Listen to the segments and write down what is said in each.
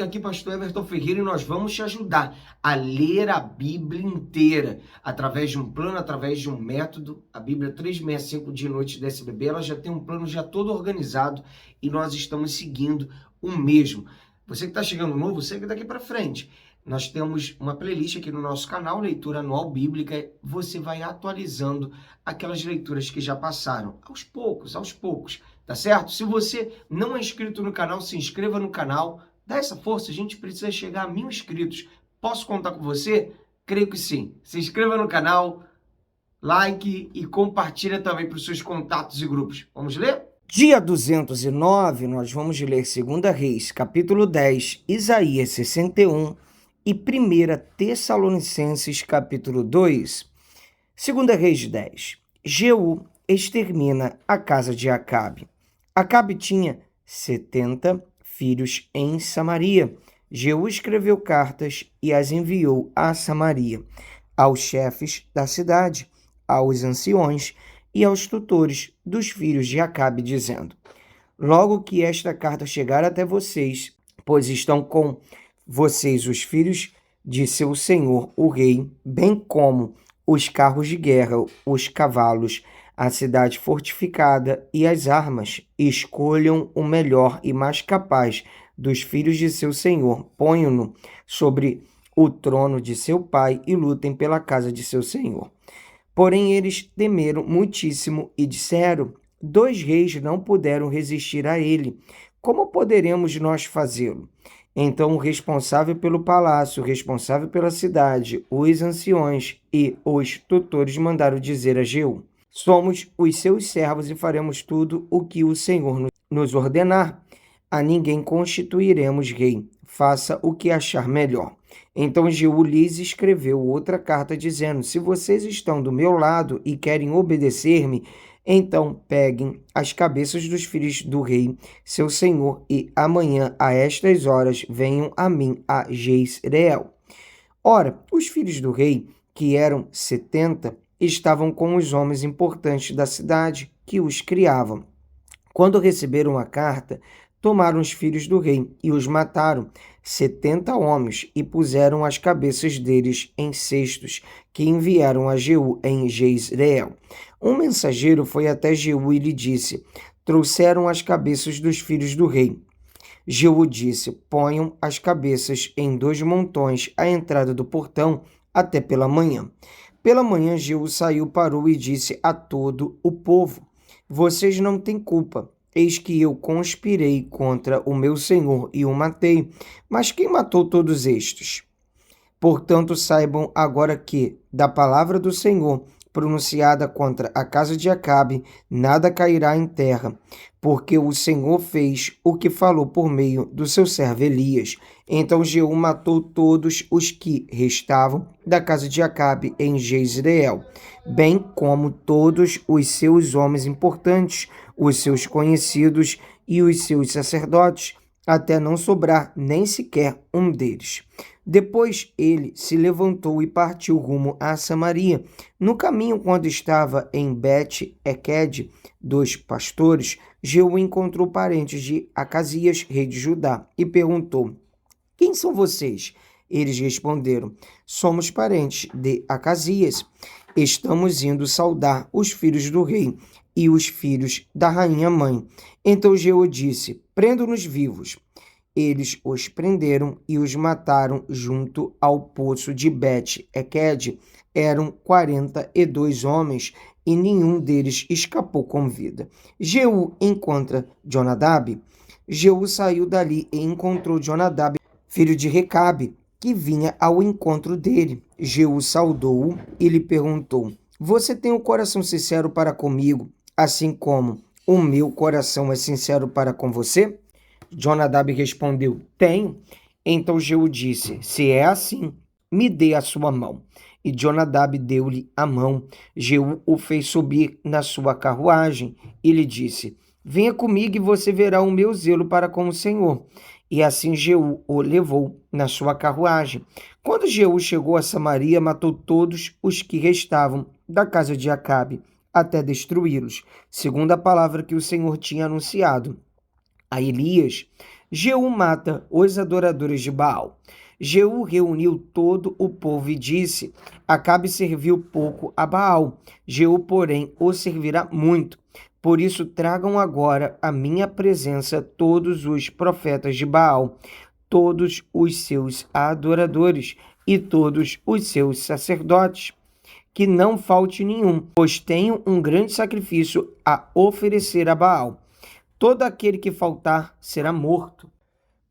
Aqui, pastor Everton Ferreira, e nós vamos te ajudar a ler a Bíblia inteira, através de um plano, através de um método. A Bíblia 365 de Noite da SBB, ela já tem um plano já todo organizado e nós estamos seguindo o mesmo. Você que está chegando novo, segue daqui para frente. Nós temos uma playlist aqui no nosso canal, Leitura Anual Bíblica. Você vai atualizando aquelas leituras que já passaram, aos poucos, tá certo? Se você não é inscrito no canal, se inscreva no canal. Dá essa força, a gente precisa chegar a 1000 inscritos. Posso contar com você? Creio que sim. Se inscreva no canal, like e compartilha também para os seus contatos e grupos. Vamos ler? Dia 209, nós vamos ler 2 Reis, capítulo 10, Isaías 61 e 1 Tessalonicenses, capítulo 2. 2 Reis 10. Jeú extermina a casa de Acabe. Acabe tinha 70 filhos em Samaria. Jeú escreveu cartas e as enviou a Samaria, aos chefes da cidade, aos anciões e aos tutores dos filhos de Acabe, dizendo: logo que esta carta chegar até vocês, pois estão com vocês os filhos de seu senhor, o rei, bem como os carros de guerra, os cavalos, a cidade fortificada e as armas, escolham o melhor e mais capaz dos filhos de seu senhor, ponham-no sobre o trono de seu pai e lutem pela casa de seu senhor. Porém eles temeram muitíssimo e disseram: 2 reis não puderam resistir a ele. Como poderemos nós fazê-lo? Então o responsável pelo palácio, o responsável pela cidade, os anciões e os tutores mandaram dizer a Jeú: somos os seus servos e faremos tudo o que o Senhor nos ordenar. A ninguém constituiremos rei. Faça o que achar melhor. Então Jeú lhes escreveu outra carta dizendo: se vocês estão do meu lado e querem obedecer-me, então peguem as cabeças dos filhos do rei, seu senhor, e amanhã a estas horas venham a mim a Jezreel. Ora, os filhos do rei, que eram 70, estavam com os homens importantes da cidade que os criavam. Quando receberam a carta, tomaram os filhos do rei e os mataram, 70 homens, e puseram as cabeças deles em cestos, que enviaram a Jeú em Jezreel. Um mensageiro foi até Jeú e lhe disse: trouxeram as cabeças dos filhos do rei. Jeú disse: ponham as cabeças em 2 montões à entrada do portão até pela manhã. Pela manhã Jeú saiu, parou e disse a todo o povo: vocês não têm culpa. Eis que eu conspirei contra o meu senhor e o matei. Mas quem matou todos estes? Portanto, saibam agora que, da palavra do Senhor pronunciada contra a casa de Acabe, nada cairá em terra, porque o Senhor fez o que falou por meio do seu servo Elias. Então Jeú matou todos os que restavam da casa de Acabe em Jezreel, bem como todos os seus homens importantes, os seus conhecidos e os seus sacerdotes, até não sobrar nem sequer um deles. Depois ele se levantou e partiu rumo a Samaria. No caminho, quando estava em Bet-Eked dos pastores, Jeú encontrou parentes de Acasias, rei de Judá, e perguntou: quem são vocês? Eles responderam: somos parentes de Acasias. Estamos indo saudar os filhos do rei e os filhos da rainha mãe. Então Jeú disse: prendo-nos vivos. Eles os prenderam e os mataram junto ao poço de Bet-Eked. Eram 42 homens e nenhum deles escapou com vida. Jeú encontra Jonadab. Jeú saiu dali e encontrou Jonadab, filho de Recabe, que vinha ao encontro dele. Jeú saudou-o e lhe perguntou: você tem um coração sincero para comigo, assim como o meu coração é sincero para com você? Jonadab respondeu: tenho. Então Jeú disse: se é assim, me dê a sua mão. E Jonadab deu-lhe a mão. Jeú o fez subir na sua carruagem e lhe disse: venha comigo e você verá o meu zelo para com o Senhor. E assim Jeú o levou na sua carruagem. Quando Jeú chegou a Samaria, matou todos os que restavam da casa de Acabe, até destruí-los, segundo a palavra que o Senhor tinha anunciado a Elias. Jeú mata os adoradores de Baal. Jeú reuniu todo o povo e disse: Acabe serviu pouco a Baal, Jeú, porém, o servirá muito. Por isso tragam agora à minha presença todos os profetas de Baal, todos os seus adoradores e todos os seus sacerdotes, que não falte nenhum, pois tenho um grande sacrifício a oferecer a Baal. Todo aquele que faltar será morto.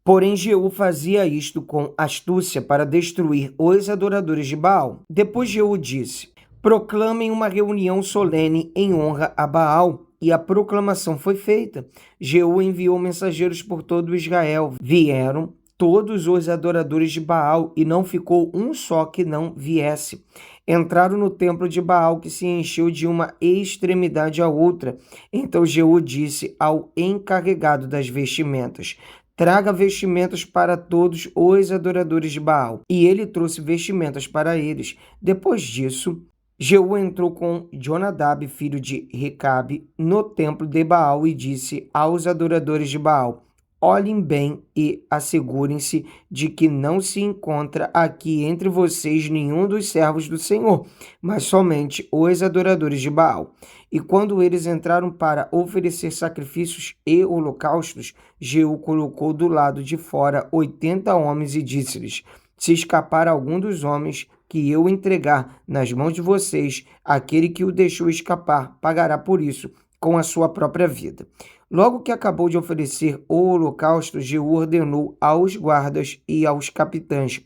Porém, Jeú fazia isto com astúcia para destruir os adoradores de Baal. Depois Jeú disse: Proclamem uma reunião solene em honra a Baal. E a proclamação foi feita. Jeú enviou mensageiros por todo Israel. Vieram todos os adoradores de Baal, e não ficou um só que não viesse. Entraram no templo de Baal, que se encheu de uma extremidade à outra. Então Jeú disse ao encarregado das vestimentas: Traga vestimentas para todos os adoradores de Baal. E ele trouxe vestimentas para eles. Depois disso, Jeú entrou com Jonadab, filho de Recabe, no templo de Baal e disse aos adoradores de Baal: Olhem bem e assegurem-se de que não se encontra aqui entre vocês nenhum dos servos do Senhor, mas somente os adoradores de Baal. E quando eles entraram para oferecer sacrifícios e holocaustos, Jeú colocou do lado de fora 80 homens e disse-lhes: Se escapar algum dos homens que eu entregar nas mãos de vocês, aquele que o deixou escapar pagará por isso com a sua própria vida. Logo que acabou de oferecer o holocausto, Jeú ordenou aos guardas e aos capitães: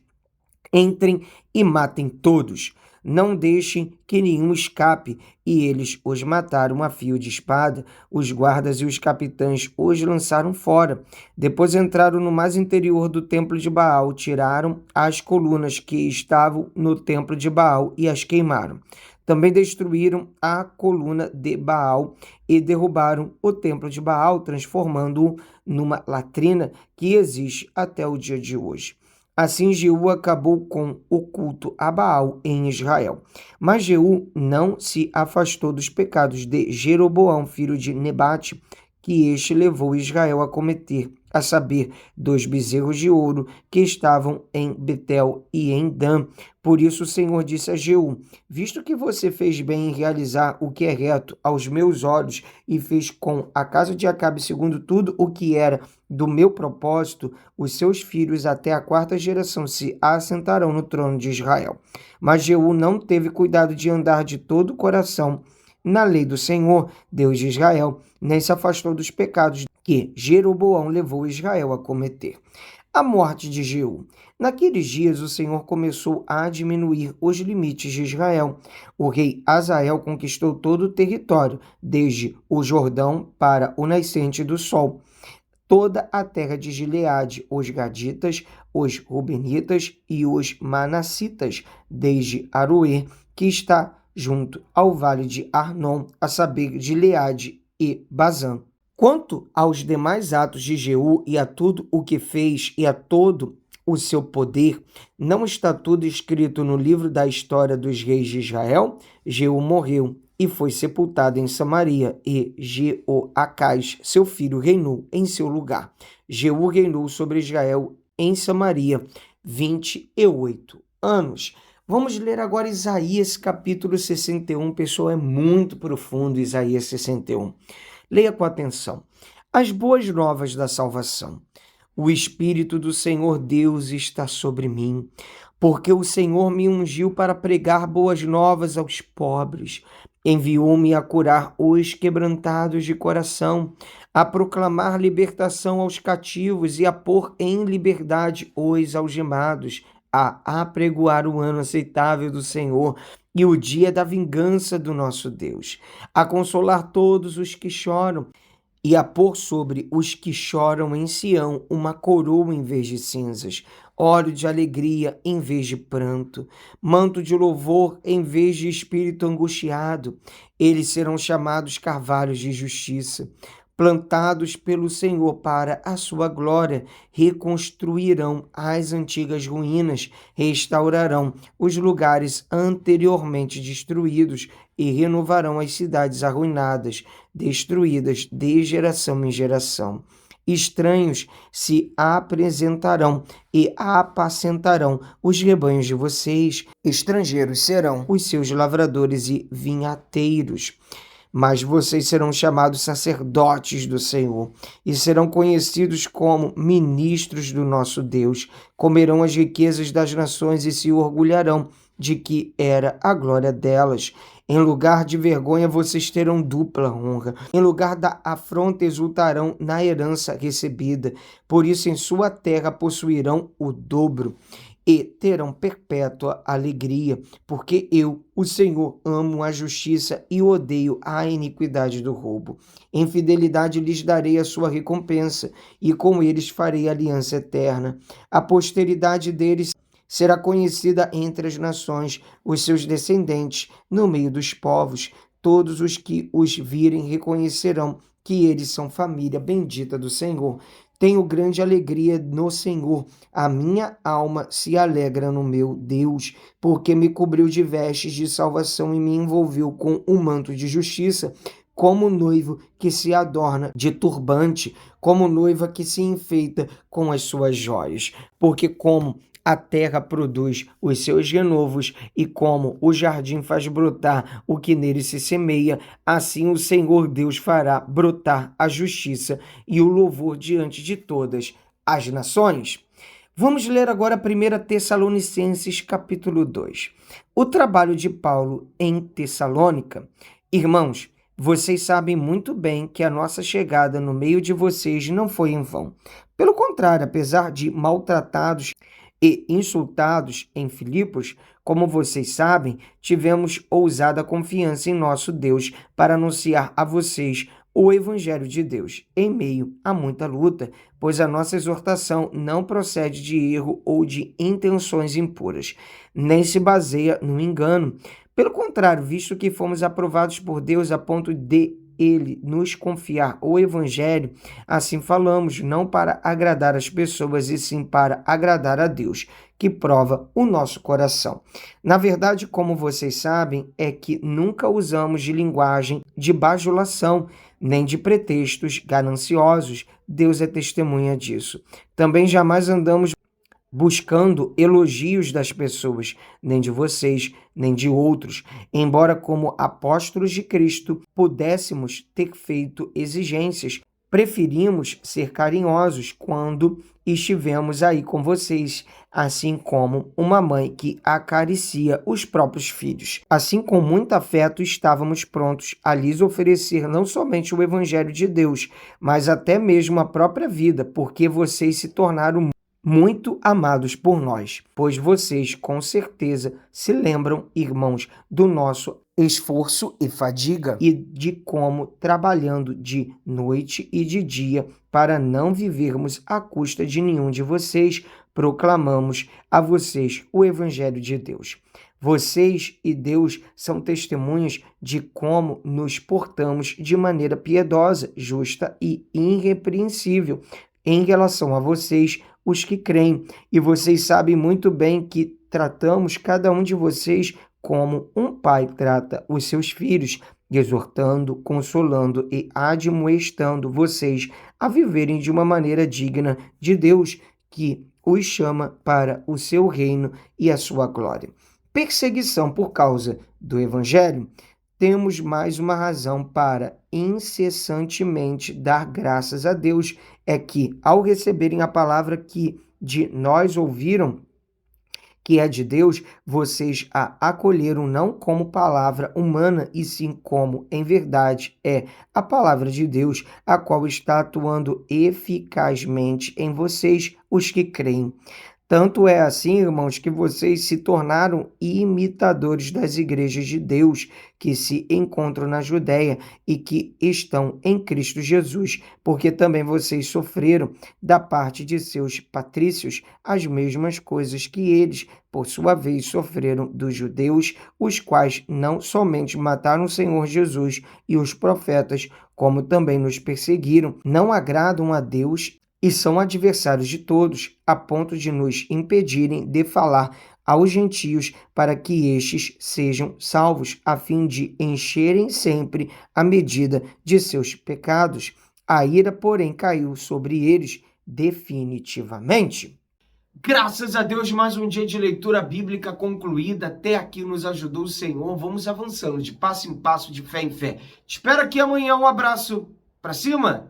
Entrem e matem todos. Não deixem que nenhum escape. E eles os mataram a fio de espada. Os guardas e os capitães os lançaram fora. Depois entraram no mais interior do templo de Baal, tiraram as colunas que estavam no templo de Baal e as queimaram. Também destruíram a coluna de Baal e derrubaram o templo de Baal, transformando-o numa latrina que existe até o dia de hoje. Assim, Jeú acabou com o culto a Baal em Israel. Mas Jeú não se afastou dos pecados de Jeroboão, filho de Nebate, que este levou Israel a cometer, a saber, dos bezerros de ouro que estavam em Betel e em Dan. Por isso o Senhor disse a Jeú: Visto que você fez bem em realizar o que é reto aos meus olhos e fez com a casa de Acabe segundo tudo o que era do meu propósito, os seus filhos até a 4ª geração se assentarão no trono de Israel. Mas Jeú não teve cuidado de andar de todo o coração na lei do Senhor, Deus de Israel, nem se afastou dos pecados que Jeroboão levou Israel a cometer. A morte de Jeú. Naqueles dias o Senhor começou a diminuir os limites de Israel. O rei Azael conquistou todo o território, desde o Jordão para o nascente do sol, toda a terra de Gileade, os Gaditas, os Rubenitas e os Manassitas, desde Aroer, que está junto ao vale de Arnon, a saber, Gileade e Bazã. Quanto aos demais atos de Jeú e a tudo o que fez e a todo o seu poder, não está tudo escrito no livro da história dos reis de Israel? Jeú morreu e foi sepultado em Samaria, e Jeoacás, seu filho, reinou em seu lugar. Jeú reinou sobre Israel em Samaria 28 anos. Vamos ler agora Isaías capítulo 61, pessoal, é muito profundo Isaías 61. Leia com atenção. As boas novas da salvação. O Espírito do Senhor Deus está sobre mim, porque o Senhor me ungiu para pregar boas novas aos pobres. Enviou-me a curar os quebrantados de coração, a proclamar libertação aos cativos e a pôr em liberdade os algemados, a apregoar o ano aceitável do Senhor e o dia da vingança do nosso Deus, a consolar todos os que choram e a pôr sobre os que choram em Sião uma coroa em vez de cinzas, óleo de alegria em vez de pranto, manto de louvor em vez de espírito angustiado. Eles serão chamados carvalhos de justiça, plantados pelo Senhor para a sua glória, reconstruirão as antigas ruínas, restaurarão os lugares anteriormente destruídos e renovarão as cidades arruinadas, destruídas de geração em geração. Estranhos se apresentarão e apacentarão os rebanhos de vocês. Estrangeiros serão os seus lavradores e vinhateiros. Mas vocês serão chamados sacerdotes do Senhor e serão conhecidos como ministros do nosso Deus. Comerão as riquezas das nações e se orgulharão de que era a glória delas. Em lugar de vergonha, vocês terão dupla honra. Em lugar da afronta, exultarão na herança recebida. Por isso, em sua terra possuirão o dobro e terão perpétua alegria, porque eu, o Senhor, amo a justiça e odeio a iniquidade do roubo. Em fidelidade lhes darei a sua recompensa, e com eles farei aliança eterna. A posteridade deles será conhecida entre as nações, os seus descendentes no meio dos povos. Todos os que os virem reconhecerão que eles são família bendita do Senhor. Tenho grande alegria no Senhor, a minha alma se alegra no meu Deus, porque me cobriu de vestes de salvação e me envolveu com um manto de justiça, como noivo que se adorna de turbante, como noiva que se enfeita com as suas joias. Porque como a terra produz os seus renovos e como o jardim faz brotar o que nele se semeia, assim o Senhor Deus fará brotar a justiça e o louvor diante de todas as nações. Vamos ler agora 1 Tessalonicenses capítulo 2. O trabalho de Paulo em Tessalônica. Irmãos, vocês sabem muito bem que a nossa chegada no meio de vocês não foi em vão. Pelo contrário, apesar de maltratados e insultados em Filipos, como vocês sabem, tivemos ousada confiança em nosso Deus para anunciar a vocês o Evangelho de Deus, em meio a muita luta, pois a nossa exortação não procede de erro ou de intenções impuras, nem se baseia no engano. Pelo contrário, visto que fomos aprovados por Deus a ponto de ele nos confiar o Evangelho, assim falamos, não para agradar as pessoas, e sim para agradar a Deus, que prova o nosso coração. Na verdade, como vocês sabem, é que nunca usamos de linguagem de bajulação, nem de pretextos gananciosos. Deus é testemunha disso. Também jamais andamos buscando elogios das pessoas, nem de vocês, nem de outros, embora como apóstolos de Cristo pudéssemos ter feito exigências, preferimos ser carinhosos quando estivemos aí com vocês, assim como uma mãe que acaricia os próprios filhos. Assim, com muito afeto, estávamos prontos a lhes oferecer não somente o Evangelho de Deus, mas até mesmo a própria vida, porque vocês se tornaram muito amados por nós, pois vocês com certeza se lembram, irmãos, do nosso esforço e fadiga e de como, trabalhando de noite e de dia para não vivermos à custa de nenhum de vocês, proclamamos a vocês o Evangelho de Deus. Vocês e Deus são testemunhas de como nos portamos de maneira piedosa, justa e irrepreensível em relação a vocês, os que creem, e vocês sabem muito bem que tratamos cada um de vocês como um pai trata os seus filhos, exortando, consolando e admoestando vocês a viverem de uma maneira digna de Deus, que os chama para o seu reino e a sua glória. Perseguição por causa do Evangelho? Temos mais uma razão para incessantemente dar graças a Deus, é que, ao receberem a palavra que de nós ouviram, que é de Deus, vocês a acolheram não como palavra humana, e sim como, em verdade, é a palavra de Deus, a qual está atuando eficazmente em vocês, os que creem. Tanto é assim, irmãos, que vocês se tornaram imitadores das igrejas de Deus que se encontram na Judéia e que estão em Cristo Jesus, porque também vocês sofreram da parte de seus patrícios as mesmas coisas que eles, por sua vez, sofreram dos judeus, os quais não somente mataram o Senhor Jesus e os profetas, como também nos perseguiram, não agradam a Deus e são adversários de todos, a ponto de nos impedirem de falar aos gentios para que estes sejam salvos, a fim de encherem sempre a medida de seus pecados. A ira, porém, caiu sobre eles definitivamente. Graças a Deus, mais um dia de leitura bíblica concluída. Até aqui nos ajudou o Senhor. Vamos avançando de passo em passo, de fé em fé. Te espero aqui amanhã. Um abraço. Pra cima!